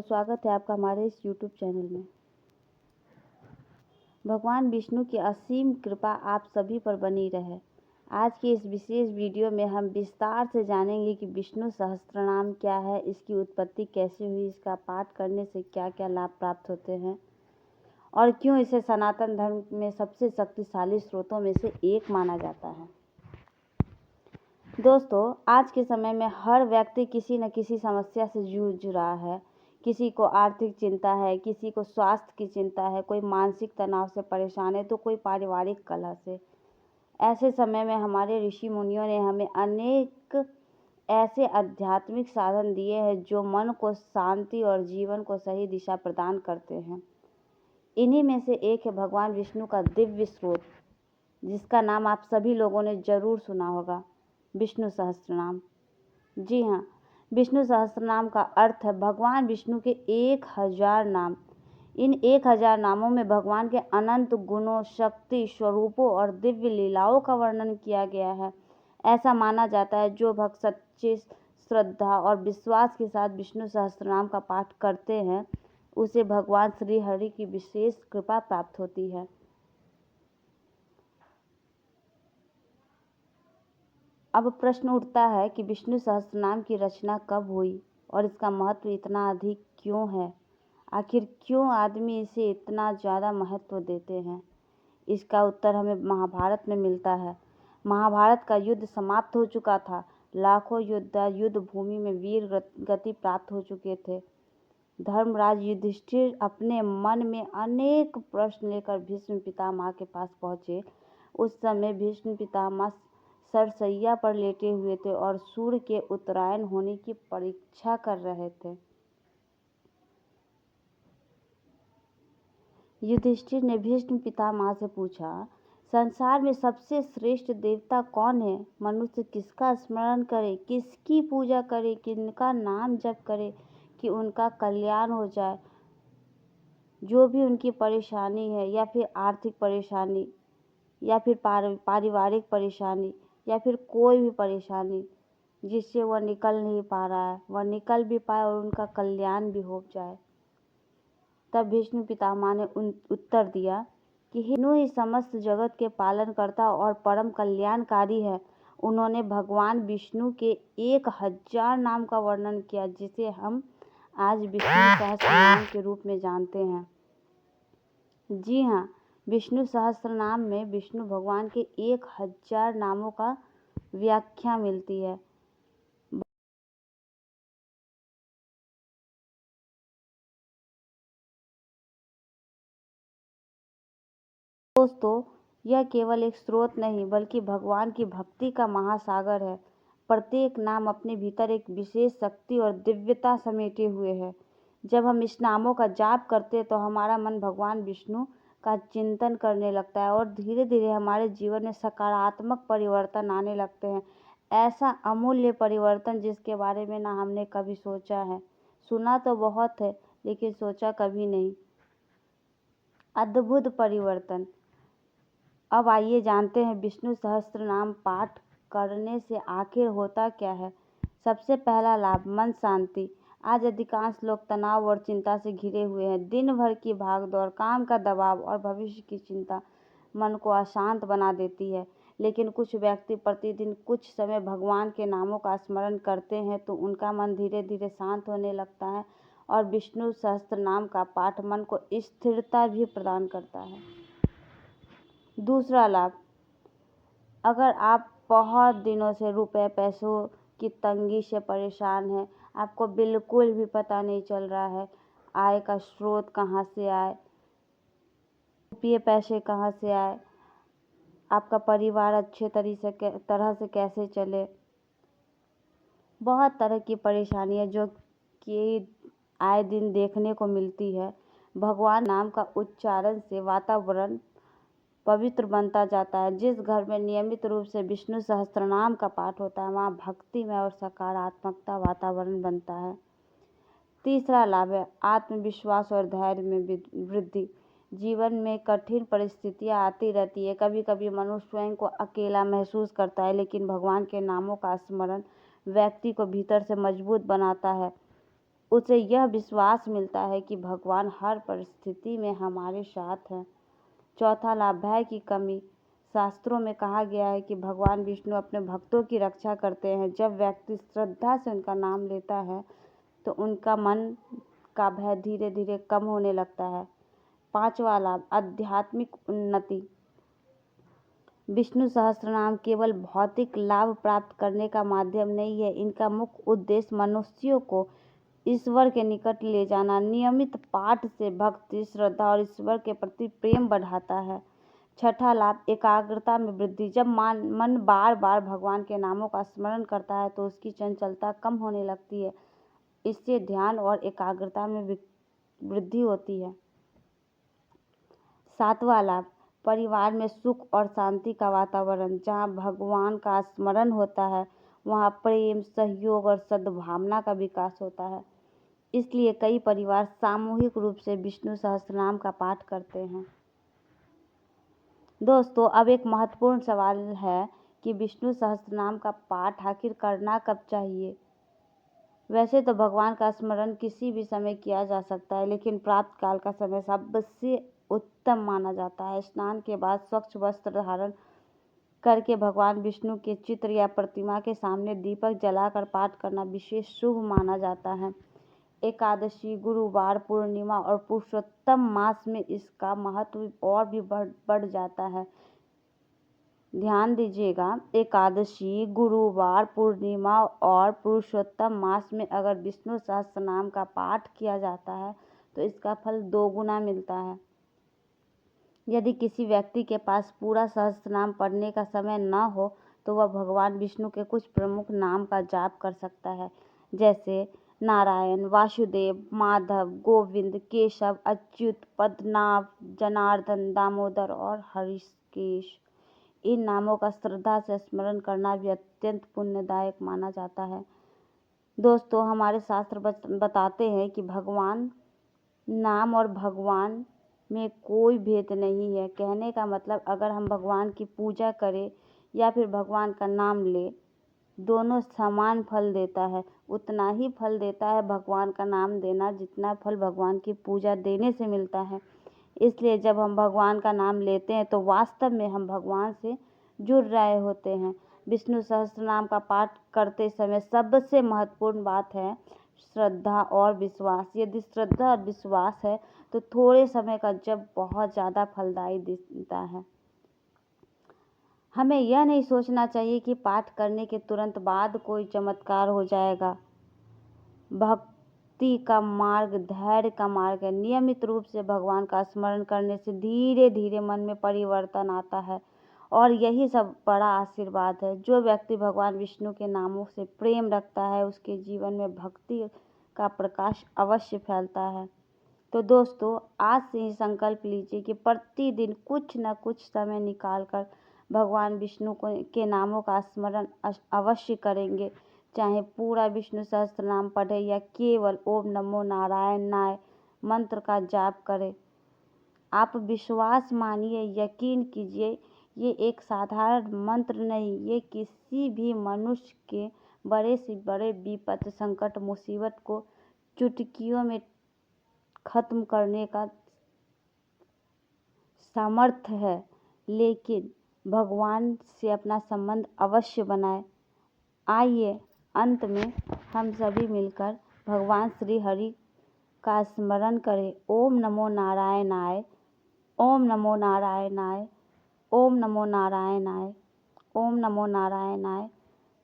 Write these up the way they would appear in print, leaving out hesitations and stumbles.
स्वागत है आपका हमारे इस YouTube चैनल में। भगवान विष्णु की असीम कृपा आप सभी पर बनी रहे। आज की इस विशेष वीडियो में हम विस्तार से जानेंगे कि विष्णु सहस्त्रनाम क्या है, इसकी उत्पत्ति कैसे हुई, इसका पाठ करने से क्या क्या लाभ प्राप्त होते हैं और क्यों इसे सनातन धर्म में सबसे शक्तिशाली स्रोतों में से एक माना जाता है। दोस्तों, आज के समय में हर व्यक्ति किसी न किसी समस्या से जूझ रहा है। किसी को आर्थिक चिंता है, किसी को स्वास्थ्य की चिंता है, कोई मानसिक तनाव से परेशान है तो कोई पारिवारिक कलह से। ऐसे समय में हमारे ऋषि मुनियों ने हमें अनेक ऐसे आध्यात्मिक साधन दिए हैं जो मन को शांति और जीवन को सही दिशा प्रदान करते हैं। इन्हीं में से एक है भगवान विष्णु का दिव्य स्रोत, जिसका नाम आप सभी लोगों ने जरूर सुना होगा, विष्णु सहस्त्रनाम। जी हाँ, विष्णु सहस्त्रनाम का अर्थ है भगवान विष्णु के 1000 नाम। इन 1000 नामों में भगवान के अनंत गुणों, शक्ति, स्वरूपों और दिव्य लीलाओं का वर्णन किया गया है। ऐसा माना जाता है जो भक्त सच्चे श्रद्धा और विश्वास के साथ विष्णु सहस्त्रनाम का पाठ करते हैं, उसे भगवान श्री हरि की विशेष कृपा प्राप्त होती है। अब प्रश्न उठता है कि विष्णु सहस्त्रनाम की रचना कब हुई और इसका महत्व इतना अधिक क्यों है। आखिर क्यों आदमी इसे इतना ज़्यादा महत्व देते हैं? इसका उत्तर हमें महाभारत में मिलता है। महाभारत का युद्ध समाप्त हो चुका था। लाखों योद्धा युद्ध भूमि में वीर गति प्राप्त हो चुके थे। धर्मराज युधिष्ठिर अपने मन में अनेक प्रश्न लेकर भीष्म पितामह के पास पहुँचे। उस समय भीष्म पितामह सरसैया पर लेटे हुए थे और सूर्य के उत्तरायण होने की परीक्षा कर रहे थे। युधिष्ठिर ने भीष्म पितामह से पूछा, संसार में सबसे श्रेष्ठ देवता कौन है? मनुष्य किसका स्मरण करे, किसकी पूजा करे, किनका नाम जप करे कि उनका कल्याण हो जाए? जो भी उनकी परेशानी है, या फिर आर्थिक परेशानी, या फिर पारिवारिक परेशानी, या फिर कोई भी परेशानी जिससे वह निकल नहीं पा रहा है, वह निकल भी पाए और उनका कल्याण भी हो जाए। तब भीष्म पितामह ने उत्तर दिया कि विष्णु ही समस्त जगत के पालनकर्ता और परम कल्याणकारी है। उन्होंने भगवान विष्णु के 1000 नाम का वर्णन किया, जिसे हम आज विष्णु सहस्त्रनाम के रूप में जानते हैं। जी हाँ, विष्णु सहस्त्रनाम में विष्णु भगवान के 1000 नामों का व्याख्या मिलती है। दोस्तों, यह केवल एक स्रोत नहीं बल्कि भगवान की भक्ति का महासागर है। प्रत्येक नाम अपने भीतर एक विशेष शक्ति और दिव्यता समेटे हुए है। जब हम इस नामों का जाप करते हैं तो हमारा मन भगवान विष्णु का चिंतन करने लगता है और धीरे धीरे हमारे जीवन में सकारात्मक परिवर्तन आने लगते हैं। ऐसा अमूल्य परिवर्तन जिसके बारे में ना हमने कभी सोचा है। सुना तो बहुत है लेकिन सोचा कभी नहीं। अद्भुत परिवर्तन। अब आइए जानते हैं विष्णु सहस्त्रनाम पाठ करने से आखिर होता क्या है। सबसे पहला लाभ, मन शांति। आज अधिकांश लोग तनाव और चिंता से घिरे हुए हैं। दिन भर की भागदौड़, काम का दबाव और भविष्य की चिंता मन को अशांत बना देती है। लेकिन कुछ व्यक्ति प्रतिदिन कुछ समय भगवान के नामों का स्मरण करते हैं तो उनका मन धीरे धीरे शांत होने लगता है और विष्णु सहस्त्रनाम का पाठ मन को स्थिरता भी प्रदान करता है। दूसरा लाभ, अगर आप बहुत दिनों से रुपए पैसों की तंगी से परेशान हैं, आपको बिल्कुल भी पता नहीं चल रहा है आय का स्रोत कहाँ से आए, रुपये पैसे कहाँ से आए, आपका परिवार अच्छे तरह से कैसे चले, बहुत तरह की परेशानी है जो कि आए दिन देखने को मिलती है। भगवान नाम का उच्चारण से वातावरण पवित्र बनता जाता है। जिस घर में नियमित रूप से विष्णु सहस्त्रनाम का पाठ होता है वहाँ भक्तिमय और सकारात्मकता वातावरण बनता है। तीसरा लाभ है आत्मविश्वास और धैर्य में वृद्धि। जीवन में कठिन परिस्थितियाँ आती रहती है। कभी कभी मनुष्य स्वयं को अकेला महसूस करता है, लेकिन भगवान के नामों का स्मरण व्यक्ति को भीतर से मजबूत बनाता है उसे यह विश्वास मिलता है कि भगवान हर परिस्थिति में हमारे साथ हैं। चौथा लाभ, भय की कमी। शास्त्रों में कहा गया है कि भगवान विष्णु अपने भक्तों की रक्षा करते हैं। जब व्यक्ति श्रद्धा से उनका नाम लेता है तो उनका मन का भय धीरे धीरे कम होने लगता है। पांचवा लाभ, आध्यात्मिक उन्नति। विष्णु सहस्त्रनाम केवल भौतिक लाभ प्राप्त करने का माध्यम नहीं है, इनका मुख्य उद्देश्य मनुष्यों को ईश्वर के निकट ले जाना। नियमित पाठ से भक्ति, श्रद्धा और ईश्वर के प्रति प्रेम बढ़ाता है। छठा लाभ, एकाग्रता में वृद्धि। जब मन बार बार भगवान के नामों का स्मरण करता है तो उसकी चंचलता कम होने लगती है। इससे ध्यान और एकाग्रता में वृद्धि होती है। सातवां लाभ, परिवार में सुख और शांति का वातावरण। जहाँ भगवान का स्मरण होता है वहाँ प्रेम, सहयोग और सद्भावना का विकास होता है। इसलिए कई परिवार सामूहिक रूप से विष्णु सहस्त्रनाम का पाठ करते हैं। दोस्तों, अब एक महत्वपूर्ण सवाल है कि विष्णु सहस्त्रनाम का पाठ आखिर करना कब चाहिए। वैसे तो भगवान का स्मरण किसी भी समय किया जा सकता है, लेकिन प्रातः काल का समय सबसे उत्तम माना जाता है। स्नान के बाद स्वच्छ वस्त्र धारण करके भगवान विष्णु के चित्र या प्रतिमा के सामने दीपक जलाकर पाठ करना विशेष शुभ माना जाता है। एकादशी, गुरुवार, पूर्णिमा और पुरुषोत्तम मास में इसका महत्व और भी बढ़ जाता है। ध्यान दीजिएगा, एकादशी, गुरुवार, पूर्णिमा और पुरुषोत्तम मास में अगर विष्णु सहस्त्रनाम का पाठ किया जाता है तो इसका फल 2 गुना मिलता है। यदि किसी व्यक्ति के पास पूरा सहस्त्रनाम पढ़ने का समय न हो तो वह भगवान विष्णु के कुछ प्रमुख नाम का जाप कर सकता है, जैसे नारायण, वासुदेव, माधव, गोविंद, केशव, अच्युत, पद्मनाभ, जनार्दन, दामोदर और हृषिकेश। इन नामों का श्रद्धा से स्मरण करना भी अत्यंत पुण्यदायक माना जाता है। दोस्तों, हमारे शास्त्र बताते हैं कि भगवान नाम और भगवान में कोई भेद नहीं है। कहने का मतलब, अगर हम भगवान की पूजा करें या फिर भगवान का नाम लें, दोनों समान फल देता है। उतना ही फल देता है भगवान का नाम देना जितना फल भगवान की पूजा देने से मिलता है। इसलिए जब हम भगवान का नाम लेते हैं तो वास्तव में हम भगवान से जुड़ रहे होते हैं। विष्णु सहस्त्रनाम का पाठ करते समय सबसे महत्वपूर्ण बात है श्रद्धा और विश्वास। यदि श्रद्धा और विश्वास है तो थोड़े समय का जप बहुत ज़्यादा फलदायी दिखता है। हमें यह नहीं सोचना चाहिए कि पाठ करने के तुरंत बाद कोई चमत्कार हो जाएगा। भक्ति का मार्ग धैर्य का मार्ग है। नियमित रूप से भगवान का स्मरण करने से धीरे धीरे मन में परिवर्तन आता है और यही सब बड़ा आशीर्वाद है। जो व्यक्ति भगवान विष्णु के नामों से प्रेम रखता है उसके जीवन में भक्ति का प्रकाश अवश्य फैलता है। तो दोस्तों, आज से ही संकल्प लीजिए कि प्रतिदिन कुछ न कुछ समय निकालकर भगवान विष्णु के नामों का स्मरण अवश्य करेंगे। चाहे पूरा विष्णु सहस्त्रनाम पढ़े या केवल ओम नमो नारायणाय मंत्र का जाप करें। आप विश्वास मानिए, यकीन कीजिए, ये एक साधारण मंत्र नहीं, ये किसी भी मनुष्य के बड़े से बड़े विपद, संकट, मुसीबत को चुटकियों में खत्म करने का सामर्थ्य है। लेकिन भगवान से अपना संबंध अवश्य बनाएं। आइए अंत में हम सभी मिलकर भगवान श्री हरि का स्मरण करें। ओम नमो नारायणाय, ओम नमो नारायणाय, ओम नमो नारायणाय, ओम नमो नारायणाय,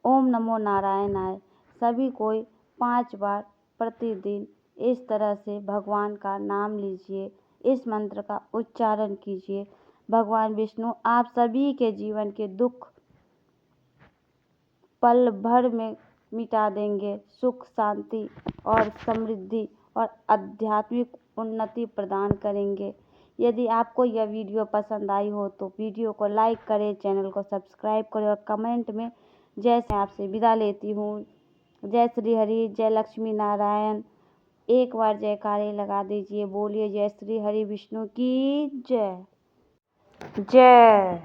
ओम नमो नारायणाय। सभी कोई 5 बार प्रतिदिन इस तरह से भगवान का नाम लीजिए, इस मंत्र का उच्चारण कीजिए। भगवान विष्णु आप सभी के जीवन के दुख पल भर में मिटा देंगे। सुख, शांति और समृद्धि और आध्यात्मिक उन्नति प्रदान करेंगे। यदि आपको यह वीडियो पसंद आई हो तो वीडियो को लाइक करें, चैनल को सब्सक्राइब करें और कमेंट में जय से आपसे विदा लेती हूँ। जय श्री हरि, जय लक्ष्मी नारायण। एक बार जयकारे लगा दीजिए, बोलिए जय श्री हरि विष्णु की जय। जय।